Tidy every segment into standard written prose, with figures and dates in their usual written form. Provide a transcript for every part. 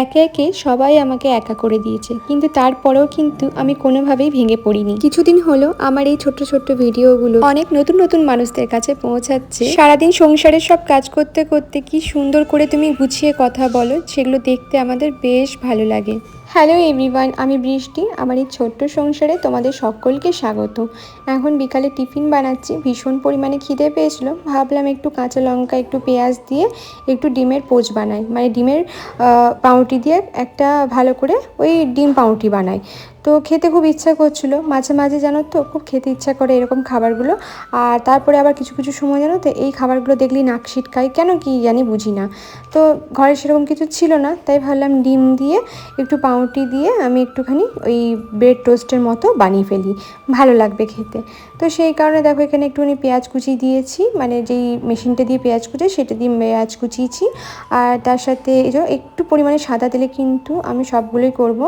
একে একে সবাই আমাকে একা করে দিয়েছে, কিন্তু তারপরেও কিন্তু আমি কোনোভাবেই ভেঙে পড়িনি। কিছুদিন হলো আমার এই ছোট্ট ছোট্ট ভিডিওগুলো অনেক নতুন নতুন মানুষদের কাছে পৌঁছাচ্ছে। সারাদিন সংসারের সব কাজ করতে করতে কি সুন্দর করে তুমি গুছিয়ে কথা বলো, সেগুলো দেখতে আমাদের বেশ ভালো লাগে। হ্যালো এভরিওয়ান, আমি বৃষ্টি। আমার এই ছোট্ট সংসারে তোমাদের সকলকে স্বাগত। এখন বিকালে টিফিন বানাচ্ছি, ভীষণ পরিমাণে খিদে পেয়েছিল, ভাবলাম একটু কাঁচা লঙ্কা একটু পেঁয়াজ দিয়ে একটু ডিমের পোচ বানাই, মানে ডিমের পাউরুটি দিয়ে একটা ভালো করে ওই ডিম পাউরুটি বানাই। তো খেতে খুব ইচ্ছা করছিল, মাঝে মাঝে জানো তো খুব খেতে ইচ্ছা করে এরকম খাবারগুলো। আর তারপরে আবার কিছু কিছু সময় জানো তো এই খাবারগুলো দেখলেই নাক সিটকাই, কেন কি জানি বুঝি না। তো ঘরে সেরকম কিছু ছিল না, তাই ভাবলাম ডিম দিয়ে একটু পাউরুটি দিয়ে আমি একটুখানি ওই ব্রেড টোস্টের মতো বানিয়ে ফেলি, ভালো লাগবে খেতে। তো সেই কারণে দেখো এখানে একটুখানি পেঁয়াজ কুচি দিয়েছি, মানে যেই মেশিনটা দিয়ে পেঁয়াজ কুচি সেটা দিয়ে পেঁয়াজ কুচিয়েছি। আর তার সাথে এই যে একটু পরিমাণে সাদা তেলে কিন্তু আমি সবগুলোই করব।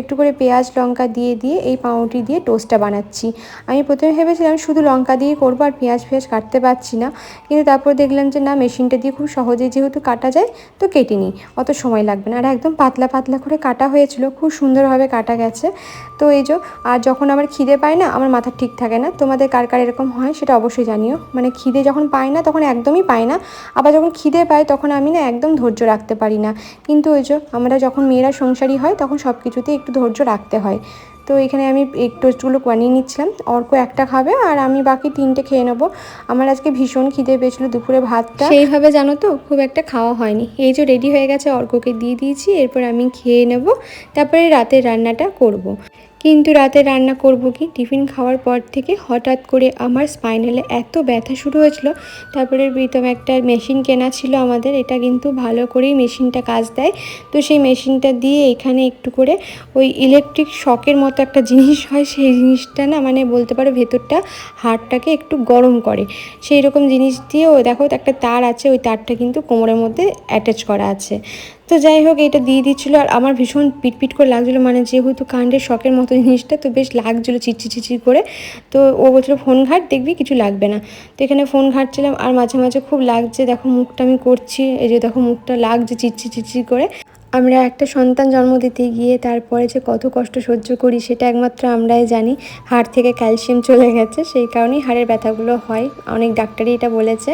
একটু করে পেঁয়াজ লঙ্কা দিয়ে দিয়ে এই পাউরুটি দিয়ে টোস্টটা বানাচ্ছি। আমি প্রথমে ভেবেছিলাম শুধু লঙ্কা দিয়ে করবো আর পেঁয়াজ কাটতে পারছি না, কিন্তু তারপর দেখলাম যে না, মেশিনটা দিয়ে খুব সহজেই যেহেতু কাটা যায় তো কেটে নিই, অত সময় লাগবে না। আর একদম পাতলা পাতলা করে কাটা হয়েছিল, খুব সুন্দরভাবে কাটা গেছে। তো এই যে, আর যখন আমার খিদে পায় না, আমার মাথা ঠিক থাকে না। তোমাদের কার কার এরকম হয় সেটা অবশ্যই জানিও, মানে খিদে যখন পায় না তখন একদমই পায় না, আবার যখন খিদে পায় তখন আমি না একদম ধৈর্য রাখতে পারি না। কিন্তু ওই যে আমরা যখন মেয়েরা সংসারী হয় তখন সব কিছুতেই একটু ধৈর্য রাখতে হয়। তো এখানে আমি এই টোস্টগুলো বানিয়ে নিচ্ছিলাম, অর্ক একটা খাবে আর আমি বাকি 3টে খেয়ে নেবো। আমার আজকে ভীষণ খিদে পেয়েছিলো, দুপুরে ভাতটা সেইভাবে জানো তো খুব একটা খাওয়া হয়নি। এই যে রেডি হয়ে গেছে, অর্ককে দিয়ে দিয়েছি, এরপর আমি খেয়ে নেব, তারপরে রাতের রান্নাটা করব। কিন্তু রাতে রান্না করব কি, টিফিন খাওয়ার পর থেকে হঠাৎ করে আমার স্পাইনালে এত ব্যথা শুরু হয়েছিল। তারপরে প্রীতম একটা মেশিন কেনা ছিল আমাদের, এটা কিন্তু ভালো করেই মেশিনটা কাজ দেয়। তো সেই মেশিনটা দিয়ে এখানে একটু করে ওই ইলেকট্রিক শকের মতো একটা জিনিস হয়, সেই জিনিসটা না মানে বলতে পারো ভেতরটা হাড়টাকে একটু গরম করে। সেই রকম জিনিস দিয়ে ও দেখো একটা তার আছে, ওই তারটা কিন্তু কোমরের মধ্যে অ্যাটাচ করা আছে। তো যাই হোক এটা দিয়ে দিচ্ছিলো, আর আমার ভীষণ পিটপিট করে লাগছিলো, মানে যেহেতু কারেন্টের শকের মতো জিনিসটা, তো বেশ লাগছিলো চিটচিট করে। তো ও বলছিলো ফোন ঘাট, দেখবি কিছু লাগবে না। তো এখানে ফোন ঘাটছিলাম আর মাঝে মাঝে খুব লাগছে, দেখো মুখটা আমি করছি, এই যে দেখো মুখটা লাগছে চিটচিট করে। আমরা একটা সন্তান জন্ম দিতে গিয়ে তারপরে যে কত কষ্ট সহ্য করি সেটা একমাত্র আমরাই জানি। হাড় থেকে ক্যালসিয়াম চলে গেছে, সেই কারণেই হাড়ের ব্যথাগুলো হয়, অনেক ডাক্তারই এটা বলেছে।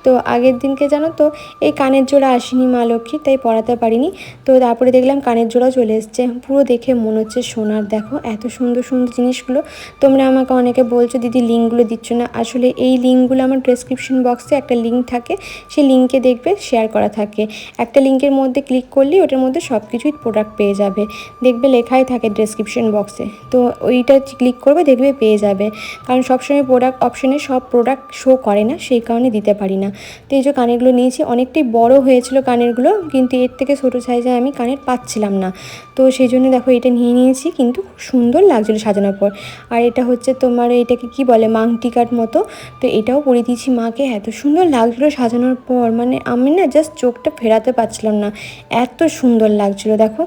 তো আগের দিনকে জানো তো এই কানের জোড়া আসেনি মা লক্ষ্মী, তাই পরাতে পারিনি। তো তারপরে দেখলাম কানের জোড়াও চলে এসছে, পুরো দেখে মনে হচ্ছে সোনার। দেখো এত সুন্দর সুন্দর জিনিসগুলো। তোমরা আমাকে অনেকে বলছো দিদি লিঙ্কগুলো দিচ্ছ না, আসলে এই লিঙ্কগুলো আমার ডেসক্রিপশন বক্সে একটা লিঙ্ক থাকে, সেই লিঙ্কে দেখবে শেয়ার করা থাকে। একটা লিঙ্কের মধ্যে ক্লিক করলেই ওটার মধ্যে সব কিছুই প্রোডাক্ট পেয়ে যাবে, দেখবে লেখাই থাকে ডেসক্রিপশন বক্সে। তো ওইটা ক্লিক করবে, দেখবে পেয়ে যাবে। কারণ সবসময় প্রোডাক্ট অপশানে সব প্রোডাক্ট শো করে না, সেই কারণে দিতে পারি না। তো এই যে কানেরগুলো নিয়েছি, অনেকটাই বড় হয়েছিল কানেরগুলো, কিন্তু এর থেকে ছোটো সাইজে আমি কানের পাচ্ছিলাম না। তো সেই জন্য দেখো এটা নিয়ে নিয়েছি, কিন্তু খুব সুন্দর লাগছিলো সাজানোর পর। আর এটা হচ্ছে তোমার এটাকে কি বলে, মাংটি কাট মতো। তো এটাও পরিয়ে দিয়েছি মাকে, এত সুন্দর লাগছিলো সাজানোর পর, মানে আমি না জাস্ট চোখটা ফেরাতে পারছিলাম না, এত সুন্দর লাগছিলো। দেখো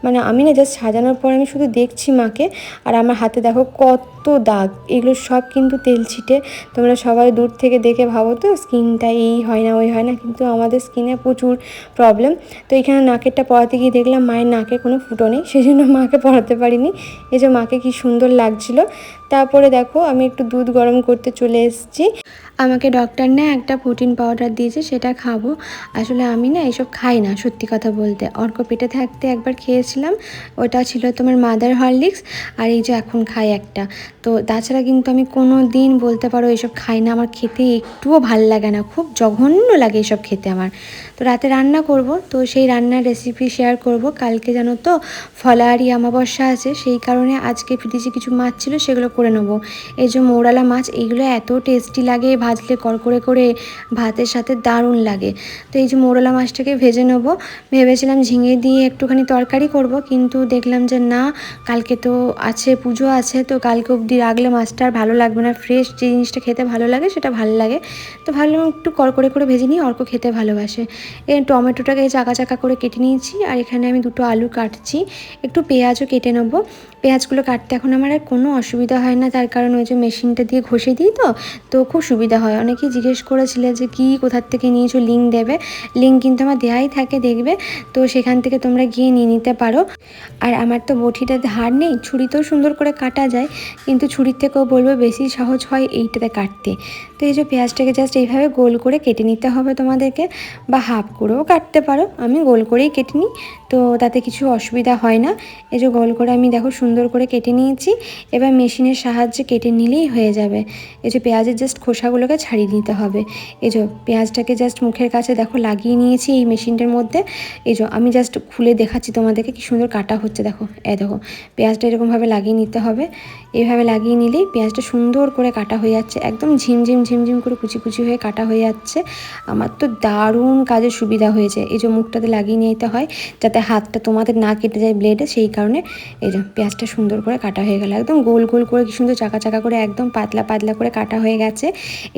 মানে আমি না জাস্ট সাজানোর পর আমি শুধু দেখছি মাকে, আর আমার হাতে দেখো কত দাগ, এগুলো সব কিন্তু তেল ছিটে। তোমরা সবাই দূর থেকে দেখে ভাবো তো স্কিনটা এই হয় না ওই হয় না, কিন্তু আমাদের স্কিনে প্রচুর প্রবলেম। তো এখানে নাকেরটা পরাতে গিয়ে দেখলাম মায়ের নাকে কোনো ফুটো নেই, সেই জন্য মাকে পরাতে পারিনি। এই যে মাকে কি সুন্দর লাগছিলো। তারপরে দেখো আমি একটু দুধ গরম করতে চলে এসেছি। আমাকে ডক্টর না একটা প্রোটিন পাউডার দিয়েছে, সেটা খাবো। আসলে আমি না এসব খাই না, সত্যি কথা বলতে। অর্ক পেটে থাকতে একবার খেয়েছিলাম, ওটা ছিল তোমার মাদার হরলিক্স, আর এই যে এখন খাই একটা। তো তাছাড়া কিন্তু আমি কোনো দিন বলতে পারো এসব খাই না, আমার খেতে একটুও ভাল লাগে না, খুব জঘন্য লাগে এসব খেতে আমার। তো রাতে রান্না করব, তো সেই রান্নার রেসিপি শেয়ার করব। কালকে জানো তো ফলাহারি অমাবস্যা আছে, সেই কারণে আজকে ফ্রিজে কিছু মাছ ছিল, সেগুলো করে নেবো। এই যে মৌরালা মাছ, এইগুলো এত টেস্টি লাগে ভাজলে, কড়কড়ে করে ভাতের সাথে দারুণ লাগে। তো এই যে মৌরলা মাছটাকে ভেজে নেবো। ভেবেছিলাম ঝিঙে দিয়ে একটুখানি তরকারি করব, কিন্তু দেখলাম যে না, কালকে তো আছে পুজো আছে, তো কালকে অবধি রাখলে মাছটা আর ভালো লাগবে না। ফ্রেশ যে জিনিসটা খেতে ভালো লাগে সেটা ভালো লাগে। তো ভাবলাম একটু কড়কড়ে করে ভেজে নিই, অর্ক খেতে ভালোবাসে। এই টমেটোটাকে চাকা চাকা করে কেটে নিয়েছি, আর এখানে আমি দুটো আলু কাটছি, একটু পেঁয়াজও কেটে নেবো। পেঁয়াজগুলো কাটতে এখন আমার আর কোনো অসুবিধা হয় না, তার কারণ ওই যে মেশিনটা দিয়ে ঘষে দিই, তো খুব সুবিধা হয়। অনেকেই জিজ্ঞেস করেছিলে যে কি কোথার থেকে নিয়েছো, লিঙ্ক দেবে। লিঙ্ক কিন্তু আমার দেওয়াই থাকে, দেখবে, তো সেখান থেকে তোমরা গিয়ে নিয়ে নিতে পারো। আর আমার তো বটিটা ধার নেই, ছুরিতেও সুন্দর করে কাটা যায়, কিন্তু ছুরির থেকেও বলবো বেশি সহজ হয় এইটাতে কাটতে। তো এই যে পেঁয়াজটাকে জাস্ট এইভাবে গোল করে কেটে নিতে হবে তোমাদেরকে, বা হাফ করেও কাটতে পারো, আমি গোল করেই কেটে নিই, তো তাতে কিছু অসুবিধা হয় না। এই যে গোল করে আমি দেখো সুন্দর করে কেটে নিয়েছি, এবার মেশিনের সাহায্যে কেটে নিলেই হয়ে যাবে। এই যে পেঁয়াজের জাস্ট খোসাগুলোকে ছাড়িয়ে নিতে হবে। এই যে পেঁয়াজটাকে জাস্ট মুখের কাছে দেখো লাগিয়ে নিয়েছি এই মেশিনটার মধ্যে। এই যে আমি জাস্ট খুলে দেখাচ্ছি তোমাদেরকে কি সুন্দর কাটা হচ্ছে, দেখো দেখো পেঁয়াজটা এরকমভাবে লাগিয়ে নিতে হবে। এইভাবে লাগিয়ে নিলেই পেঁয়াজটা সুন্দর করে কাটা হয়ে যাচ্ছে, একদম ঝিমঝিম ঝিমঝিম করে কুচি কুচি হয়ে কাটা হয়ে যাচ্ছে। আমার তো দারুণ কাজের সুবিধা হয়েছে। এই যে মুখটাতে লাগিয়ে নিতে হয় যাতে হাতটা তোমাদের না কেটে যায় ব্লেডে, সেই কারণে এই যে পেঁয়াজটা সুন্দর করে কাটা হয়ে গেল, একদম গোল গোল করে কি সুন্দর চাকা চাকা করে একদম পাতলা পাতলা করে কাটা হয়ে গেছে।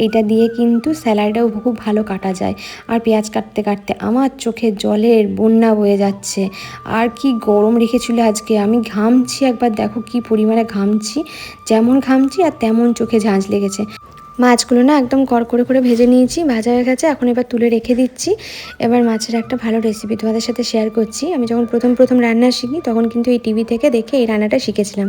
এইটা দিয়ে কিন্তু স্যালাডটাও খুব ভালো কাটা যায়। আর পেঁয়াজ কাটতে কাটতে আমার চোখে জলের বন্যা বয়ে যাচ্ছে। আর কি গরম রেখেছিল আজকে, আমি ঘামছি, একবার দেখো কি পরিমাণে ঘামছি, যেমন ঘামছি আর তেমন চোখে ঝাঁঝ লেগেছে। মাছগুলো না একদম কড়কড়ে করে ভেজে নিয়েছি, ভাজা হয়ে গেছে, এখন এবার তুলে রেখে দিচ্ছি। এবার মাছের একটা ভালো রেসিপি তোমাদের সাথে শেয়ার করছি। আমি যখন প্রথম রান্না শিখি তখন কিন্তু এই টিভি থেকে দেখে এই রান্নাটা শিখেছিলাম।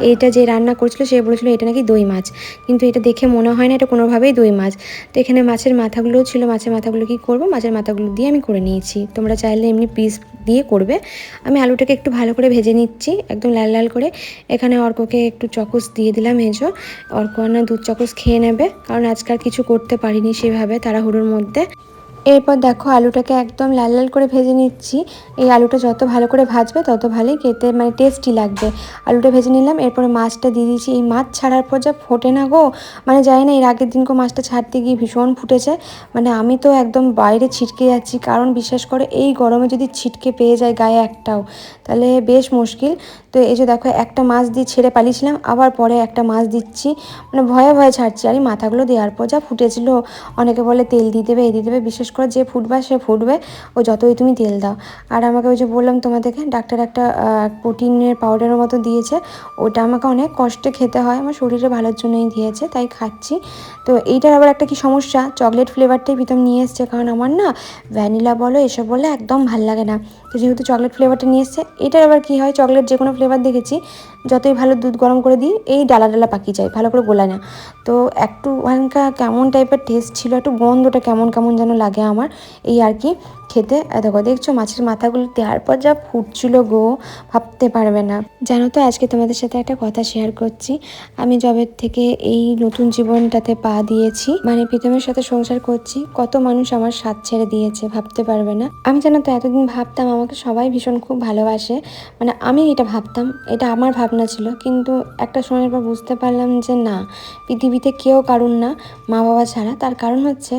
এইটা যে রান্না করছিল সে বলেছিল এটা নাকি দই মাছ, কিন্তু এটা দেখে মনে হয় না এটা কোনোভাবেই দই মাছ। তো এখানে মাছের মাথাগুলোও ছিল, মাছের মাথাগুলো কী করবো, মাছের মাথাগুলো দিয়ে আমি করে নিয়েছি। তোমরা চাইলে এমনি পিস দিয়ে করবে। আমি আলুটাকে একটু ভালো করে ভেজে নিচ্ছি একদম লাল লাল করে। এখানে অর্ককে একটু চকোস দিয়ে দিলাম, এজো অর্ক না দুধ চকোস খেয়ে নেবে, কারণ আজকাল কিছু করতে পারিনি সেভাবে তাড়াহুড়োর মধ্যে। এরপর দেখো আলুটাকে একদম লাল লাল করে ভেজে নিচ্ছি। এই আলুটা যত ভালো করে ভাজবে তত ভালোই খেতে মানে টেস্টি লাগবে। আলুটা ভেজে নিলাম, এরপরে মাছটা দিয়ে দিয়েছি। এই মাছ ছাড়ার পর যা ফোটে না গো, মানে জানি না এর আগের দিনকে মাছটা ছাড়তে গিয়ে ভীষণ ফুটেছে, মানে আমি তো একদম বাইরে ছিটকে যাচ্ছি, কারণ বিশ্বাস করে এই গরমে যদি ছিটকে পেয়ে যায় গায়ে একটাও তাহলে বেশ মুশকিল। তো এই যে দেখো একটা মাছ দিয়ে ছেড়ে পালিয়েছিলাম, আবার পরে একটা মাছ দিচ্ছি, মানে ভয়ে ভয়ে ছাড়ছি। আর এই মাথাগুলো দেওয়ার পর যা ফুটেছিল, অনেকে বলে তেল দিয়ে দেবে এই দিয়ে দেবে, বিশেষ করে যে ফুটবে সে ফুটবে, ও যতই তুমি তেল দাও। আর আমাকে ওই যে বললাম তোমাদেরকে ডাক্তার একটা প্রোটিনের পাউডারের মতো দিয়েছে, ওটা আমাকে অনেক কষ্টে খেতে হয়, আমার শরীরে ভালোর জন্যই দিয়েছে তাই খাচ্ছি। তো এইটার আবার একটা কি সমস্যা, চকলেট ফ্লেভারটাই প্রথম নিয়ে এসছে, কারণ আমার না ভ্যানিলা বলো এসব বলে একদম ভাল লাগে না। তো যেহেতু চকলেট ফ্লেভারটা নিয়ে এসছে, এটার আবার কী হয়, চকলেট যে কোনো ফ্লেভার দেখেছি যতই ভালো দুধ গরম করে দিই এই ডালা ডালা পাকিয়ে যায়, ভালো করে গোলায় না। তো একটু হালকা কেমন টাইপের টেস্ট ছিল, একটু গন্ধটা কেমন কেমন যেন লাগে আমার, এই আর কি খেতে। দেখো দেখছো মাছের মাথাগুলো দেওয়ার পর যা ফুটছিল গো, ভাবতে পারবে না। জানো তো আজকে তোমাদের সাথে একটা কথা শেয়ার করছি। আমি জবের থেকে এই নতুন জীবনটাতে পা দিয়েছি, মানে প্রীতমের সাথে সংসার করছি, কত মানুষ আমার সাথ ছেড়ে দিয়েছে ভাবতে পারবে না। আমি জানো তো এতদিন ভাবতাম আমাকে সবাই ভীষণ খুব ভালোবাসে, মানে আমি এটা ভাবতাম, এটা আমার ভাবনা ছিল, কিন্তু একটা সময়ের পর বুঝতে পারলাম যে না, পৃথিবীতে কেউ কারুর না মা বাবা ছাড়া। তার কারণ হচ্ছে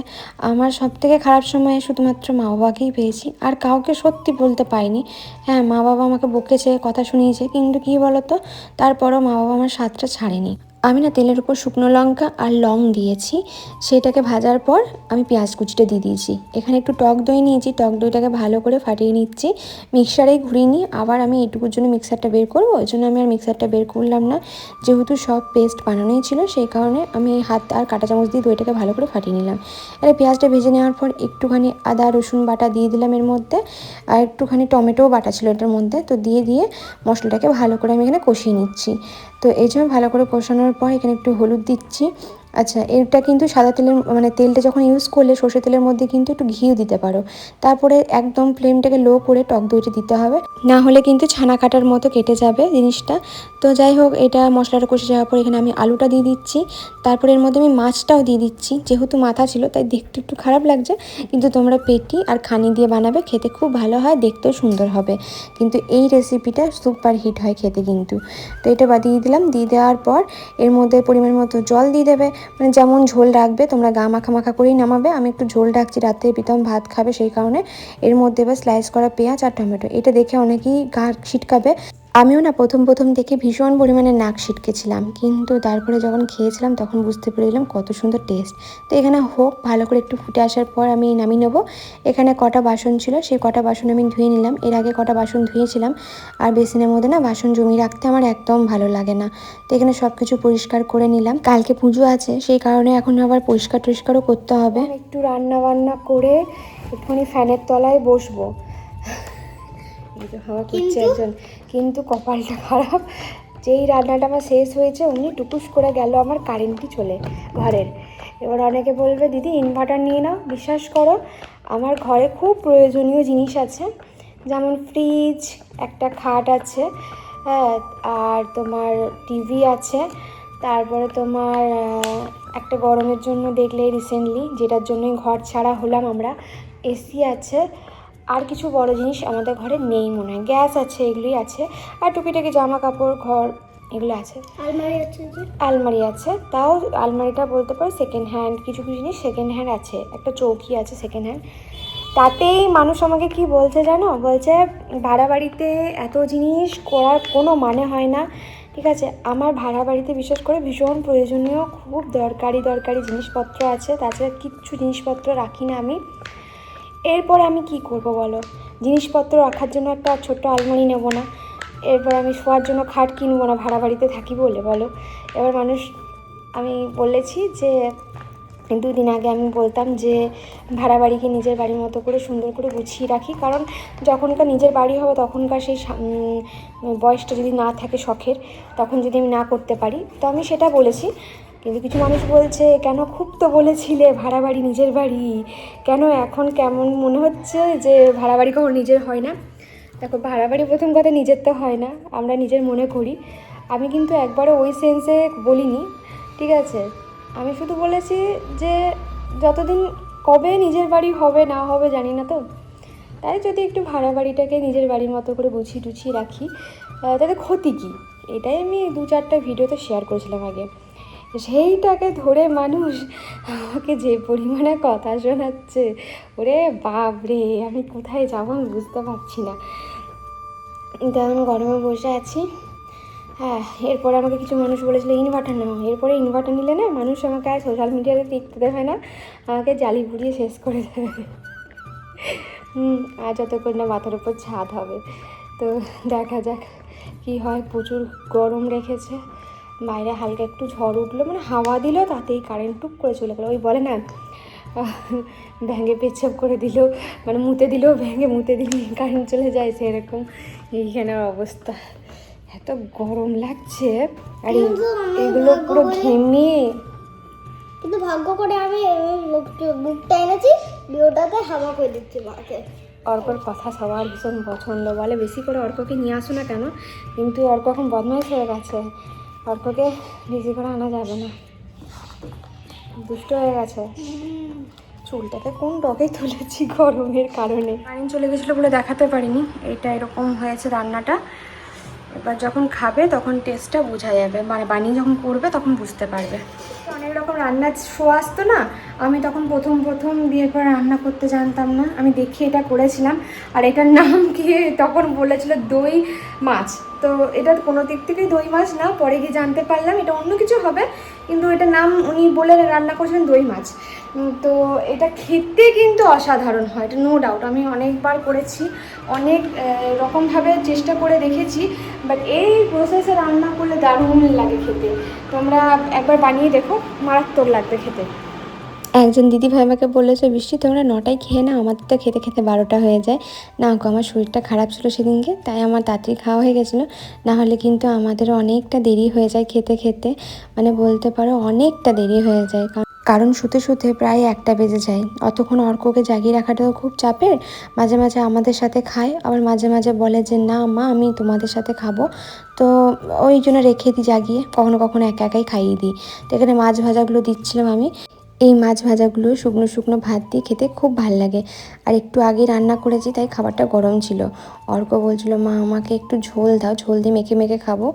আমার সব থেকে খারাপ সময়ে শুধুমাত্র মা বাবাকেই পেয়েছি, আর কাউকে সত্যি বলতে পারিনি। হ্যাঁ, মা বাবা আমাকে বকেছে, কথা শুনিয়েছে, কিন্তু কী বলতো, তারপরও মা বাবা আমার সাথটা ছাড়েনি। আমি না তেলের উপর শুকনো লঙ্কা আর লং দিয়েছি, সেটাকে ভাজার পর আমি পেঁয়াজ কুচিটা দিয়ে দিয়েছি। এখানে একটু টক দই নিয়েছি, টক দইটাকে ভালো করে ফাটিয়ে নিচ্ছি, মিক্সারেই ঘুরিয়ে নিই। আবার আমি এইটুকুর জন্য মিক্সারটা বের করবো, ওই জন্য আমি আর মিক্সারটা বের করলাম না, যেহেতু সব পেস্ট বানানোই ছিল, সেই কারণে আমি হাত আর কাঁটা চামচ দিয়ে দইটাকে ভালো করে ফাটিয়ে নিলাম। আর পেঁয়াজটা ভেজে নেওয়ার পর একটুখানি আদা রসুন বাটা দিয়ে দিলাম এর মধ্যে, আর একটুখানি টমেটোও বাটা ছিল এটার মধ্যে, তো দিয়ে মশলাটাকে ভালো করে আমি এখানে কষিয়ে নিচ্ছি। তো এই জন্য ভালো করে কষানোর পর এখানে একটু হলুদ দিচ্ছি। আচ্ছা, এটা কিন্তু সাদা তেলের মানে তেলটা যখন ইউজ করলে সর্ষে তেলের মধ্যে কিন্তু একটু ঘিও দিতে পারো। তারপরে একদম ফ্লেমটাকে লো করে টক দইটা দিতে হবে, না হলে কিন্তু ছানা কাটার মতো কেটে যাবে জিনিসটা। তো যাই হোক, এটা মশলাটা কষে যাওয়ার পর এখানে আমি আলুটা দিয়ে দিচ্ছি, তারপরে এর মধ্যে আমি মাছটাও দিয়ে দিচ্ছি। যেহেতু মাথা ছিল তাই দেখতে একটু খারাপ লাগছে, কিন্তু তোমরা পেটি আর খানি দিয়ে বানাবে, খেতে খুব ভালো হয়, দেখতেও সুন্দর হবে, কিন্তু এই রেসিপিটা সুপার হিট হয় খেতে কিন্তু। তো এটা দিয়ে দিলাম, দিয়ে দেওয়ার পর এর মধ্যে পরিমাণ মতো জল দিয়ে দেবে, মানে যেমন ঝোল রাখবে তোমরা, গা মাখা মাখা করেই নামাবে। আমি একটু ঝোল রাখছি, রাত্রে প্রীতম ভাত খাবে, সেই কারণে এর মধ্যে এবার স্লাইস করা পেঁয়াজ আর টমেটো, এটা দেখে অনেকেই গা ছিটকাবে, আমিও না প্রথম প্রথম দেখে ভীষণ পরিমাণে নাক ছিটকেছিলাম, কিন্তু তারপরে যখন খেয়েছিলাম তখন বুঝতে পেরেছিলাম কত সুন্দর টেস্ট। তো এখানে হোক ভালো করে একটু ফুটে আসার পর আমি নামিয়ে নেবো। এখানে কটা বাসন ছিল, সেই কটা বাসন আমি ধুয়ে নিলাম। এর আগে কটা বাসন ধুয়েছিলাম, আর বেসিনের মধ্যে না বাসন জমিয়ে রাখতে আমার একদম ভালো লাগে না। তো এখানে সব কিছু পরিষ্কার করে নিলাম, কালকে পুজো আছে সেই কারণে এখন আবার পরিষ্কার টরিষ্কারও করতে হবে। একটু রান্না বান্না করে একটুখানি ফ্যানের তলায় বসবো। হাওয়া করছে একজন, কিন্তু কপালটা খারাপ, যেই রান্নাটা আমার শেষ হয়েছে অমনি টুকুস করে গেল আমার কারেন্টই চলে ঘরের। এবার অনেকে বলবে দিদি ইনভার্টার নিয়ে নাও, বিশ্বাস করো আমার ঘরে খুব প্রয়োজনীয় জিনিস আছে, যেমন ফ্রিজ, একটা খাট আছে, হ্যাঁ, আর তোমার টিভি আছে, তারপরে তোমার একটা গরমের জন্য দেখলে রিসেন্টলি যেটার জন্যই ঘর ছাড়া হলাম আমরা, এসি আছে। আর কিছু বড় জিনিস আমাদের ঘরে নেই মনে হয়, গ্যাস আছে, এগুলোই আছে। আর টুকিটাকি জামা কাপড় ঘর এগুলো আছে। আলমারি আছে, আলমারি আছে, তাও আলমারিটা বলতে পারো সেকেন্ড হ্যান্ড, কিছু কিছু জিনিস সেকেন্ড হ্যান্ড আছে। একটা চৌকি আছে সেকেন্ড হ্যান্ড। তাতেই মানুষ আমাকে কি বলছে জানো, বলছে ভাড়া বাড়িতে এত জিনিস করার কোনো মানে হয় না। ঠিক আছে, আমার ভাড়া বাড়িতে বিশেষ করে ভীষণ প্রয়োজনীয় খুব দরকারি জিনিসপত্র আছে, তাছাড়া কিচ্ছু জিনিসপত্র রাখি না আমি। এরপর আমি কি করব বলো, জিনিসপত্র রাখার জন্য একটা ছোট্ট আলমারি নেব না, এরপর আমি শোয়ার জন্য খাট কিনবো না ভাড়া বাড়িতে থাকি বলে বলো। এবার মানুষ, আমি বলেছি যে 2 দিন আগে আমি বলতাম যে ভাড়া বাড়িকে নিজের বাড়ির মতো করে সুন্দর করে গুছিয়ে রাখি, কারণ যখনকার নিজের বাড়ি হবে তখনকার সেই বয়সটা যদি না থাকে শখের, তখন যদি আমি না করতে পারি, তো আমি সেটা বলেছি। কিন্তু কিছু মানুষ বলছে কেন, খুব তো বলেছিলে ভাড়া বাড়ি নিজের বাড়ি, কেন এখন কেমন মনে হচ্ছে যে ভাড়া বাড়ি কখনো নিজের হয় না। দেখো ভাড়া বাড়ি প্রথম কথা নিজের তো হয় না, আমরা নিজের মনে করি। আমি কিন্তু একবারও ওই সেন্সে বলিনি, ঠিক আছে। আমি শুধু বলেছি যে যতদিন কবে নিজের বাড়ি হবে না হবে জানি না, তো তাই যদি একটু ভাড়া বাড়িটাকে নিজের বাড়ির মতো করে গুছিয়ে টুছিয়ে রাখি তাতে ক্ষতি কী, এটাই আমি 2-4টা ভিডিওতে শেয়ার করেছিলাম আগে। সেইটাকে ধরে মানুষ আমাকে যে পরিমাণে কথা শোনাচ্ছে, ওরে বাপরে, আমি কোথায় যাবো আমি বুঝতে পারছি না। তেমন গরমে বসে আছি। হ্যাঁ, এরপরে আমাকে কিছু মানুষ বলেছিল ইনভার্টার নাও, এরপরে ইনভার্টার নিলে না মানুষ আমাকে আর সোশ্যাল মিডিয়াতে টিকতে দেবে না, আমাকে জ্বালি পুড়িয়ে শেষ করে দেবে। আর যতক্ষণ না মাথার উপর ছাদ হবে, তো দেখা যাক কি হয়। প্রচুর গরম রেখেছে, বাইরে হালকা একটু ঝড় উঠলো, মানে হাওয়া দিল তাতেই কারেন্ট টুক করে চলে গেলো। ওই বলে না ভেঙে পেচ্ছাপ করে দিল, মানে মুতে দিলেও ভেঙে মুতে দিলে কারেন্ট চলে যায়, সেরকম এইখানের অবস্থা। এত গরম লাগছে, আর এগুলো পুরো ঘেমে। কিন্তু ভাগ্য করে আমি বুকটা এনেছি, ভিডিওটাতে হাওয়া করে দিচ্ছি মাকে। অর্কর কথা সবার ভীষণ পছন্দ, বলে বেশি করে অর্ককে নিয়ে আসো না কেন, কিন্তু অর্ক এখন বদমাইশ হয়ে গেছে, অর্ককে বেশি করে আনা যাবে না, দুষ্ট হয়ে গেছে। চুলটাকে কোন ডগে তুলেছি গরমের কারণে, কারেন্ট চলে গেছিলো বলে দেখাতে পারিনি। এটা এরকম হয়েছে রান্নাটা, এবার যখন খাবে তখন টেস্টটা বোঝা যাবে, মানে বানিয়ে যখন করবে তখন বুঝতে পারবে। অনেক রকম রান্নার শো আসতো না, আমি তখন প্রথম বিয়ের পর রান্না করতে জানতাম না, আমি দেখে এটা করেছিলাম। আর এটার নাম কি তখন বলেছিল দই মাছ, তো এটা কোনো দিক থেকেই দই মাছ না, পরে গিয়ে জানতে পারলাম এটা অন্য কিছু হবে, কিন্তু এটার নাম উনি বলে রান্না করেছিলেন দই মাছ। তো এটা খেতে কিন্তু অসাধারণ হয়, এটা নো ডাউট। আমি অনেকবার করেছি, অনেক রকমভাবে চেষ্টা করে দেখেছি, বাট এই প্রসেসে রান্না করলে দারুণ লাগে খেতে। তোমরা একবার বানিয়ে দেখো, মারাত্মক লাগবে খেতে। একজন দিদিভাই আমাকে বলেছে বৃষ্টি তোমরা 9টায় খেয়ে না, আমাদের তো খেতে খেতে 12টা হয়ে যায়। না গো, আমার শরীরটা খারাপ ছিল সেদিনকে, তাই আমার তাড়াতাড়ি খাওয়া হয়ে গেছিলো, না হলে কিন্তু আমাদের অনেকটা দেরি হয়ে যায় খেতে খেতে, মানে বলতে পারো অনেকটা দেরি হয়ে যায়, কারণ শুতে শুতে প্রায় 1টা বেজে যায়। অতক্ষণ অর্ককে জাগিয়ে রাখাটাও খুব চাপের, মাঝে মাঝে আমাদের সাথে খায়, আবার মাঝে মাঝে বলে যে না মা আমি তোমাদের সাথে খাবো, তো ওই জন্য রেখে দিই জাগিয়ে, কখনো কখনো একা একাই খাইয়ে দিই। তো এখানে মাছ ভাজাগুলো দিচ্ছিলাম আমি। এই মাছ ভাজাগুলো শুকনো শুকনো ভাত দিয়ে খেতে খুব ভাল লাগে। আর একটু আগে রান্না করেছি তাই খাবারটা গরম ছিল। অর্ক বলছিল মা আমাকে একটু ঝোল দাও, ঝোল দিয়ে মেখে মেখে খাবো।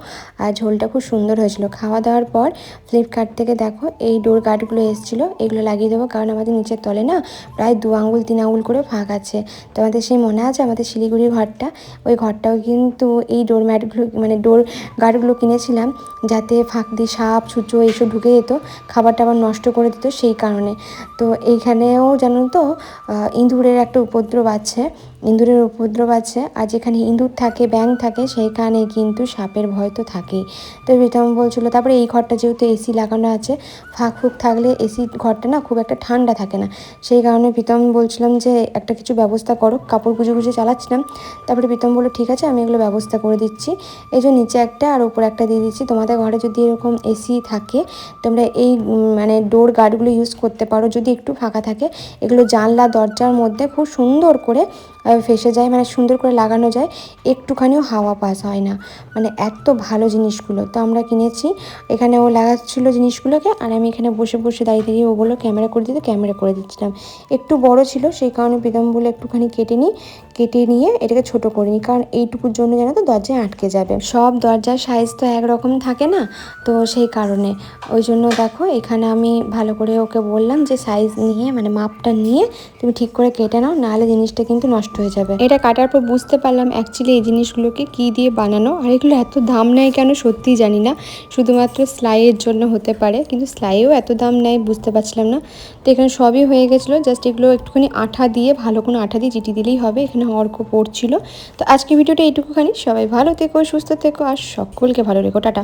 আর ঝোলটা খুব সুন্দর হয়েছিল। খাওয়া দাওয়ার পর ফ্লিপকার্ট থেকে দেখো এই ডোর গার্ডগুলো এসেছিলো, এগুলো লাগিয়ে দেবো, কারণ আমাদের নিচের তলে না প্রায় 2 আঙুল 3 আঙুল করে ফাঁক আছে। তো আমাদের সেই মনে আছে আমাদের শিলিগুড়ির ঘরটা, ওই ঘরটাও কিন্তু এই ডোর ম্যাটগুলো মানে ডোর গার্ডগুলো কিনেছিলাম যাতে ফাঁক দিয়ে সাপ ছুঁচো এইসব ঢুকে যেত, খাবার টাবার নষ্ট করে দিত, সেই কারণে। তো এইখানেও জানো তো ইঁদুরের একটা উপদ্রব আছে, আর যেখানে ইঁদুর থাকে ব্যাঙ থাকে সেইখানে কিন্তু সাপের ভয় তো থাকেই। তো প্রীতম বলছিল, তারপরে এই ঘরটা যেহেতু এসি লাগানো আছে, ফাঁক ফুক থাকলে এসি ঘরটা না খুব একটা ঠান্ডা থাকে না, সেই কারণে প্রীতম বলছিলাম যে একটা কিছু ব্যবস্থা করো, কাপড় গুজে গুজে চালাচ্ছিলাম। তারপরে প্রীতম বললো ঠিক আছে আমি এগুলো ব্যবস্থা করে দিচ্ছি। এই যে নিচে একটা আর উপরে একটা দিয়ে দিচ্ছি। তোমাদের ঘরে যদি এরকম এসি থাকে তোমরা এই মানে ডোর গার্ডগুলো ইউজ করতে পারো, যদি একটু ফাঁকা থাকে। এগুলো জানলা দরজার মধ্যে খুব সুন্দর করে ফেসে যায়, মানে সুন্দর করে লাগানো যায়, একটুখানিও হাওয়া পাস হয় না, মানে এত ভালো জিনিসগুলো। তো আমরা কিনেছি, এখানে ও লাগাচ্ছিলো জিনিসগুলোকে আর আমি এখানে বসে বসে দাঁড়িয়ে দাঁড়িয়ে ওগুলো ক্যামেরা করে দিতে ক্যামেরা করে দিচ্ছিলাম। একটু বড় ছিল সেই কারণে প্রীতম বলে একটুখানি কেটে নিয়ে এটাকে ছোট করে নিই, কারণ এইটুকুর জন্য যেন তো দরজায় আটকে যাবে। সব দরজার সাইজ তো একরকম থাকে না, তো সেই কারণে ওই জন্য দেখো এখানে আমি ভালো করে ওকে বললাম যে সাইজ নিয়ে মানে মাপটা নিয়ে তুমি ঠিক করে কেটে নাও, নাহলে জিনিসটা কিন্তু নষ্ট হয়ে যাবে। এটা কাটার পর বুঝতে পারলাম অ্যাকচুয়ালি এই জিনিসগুলোকে কী দিয়ে বানানো, আর এগুলো এত দাম নেয় কেন সত্যিই জানি না, শুধুমাত্র সেলাইয়ের জন্য হতে পারে, কিন্তু সেলাইও এত দাম নেয় বুঝতে পারছিলাম না। তো এখানে সবই হয়ে গেছিলো, জাস্ট এগুলো একটুখানি আঠা দিয়ে ভালো কোনো আঠা দিয়ে চিটি দিলেই হবে। এখানে অর্ক পড়ছিল। তো আজকে ভিডিওটা এইটুকুখানি, সবাই ভালো থেকো, সুস্থ থেকো আর সকলকে ভালো রেখো, টাটা।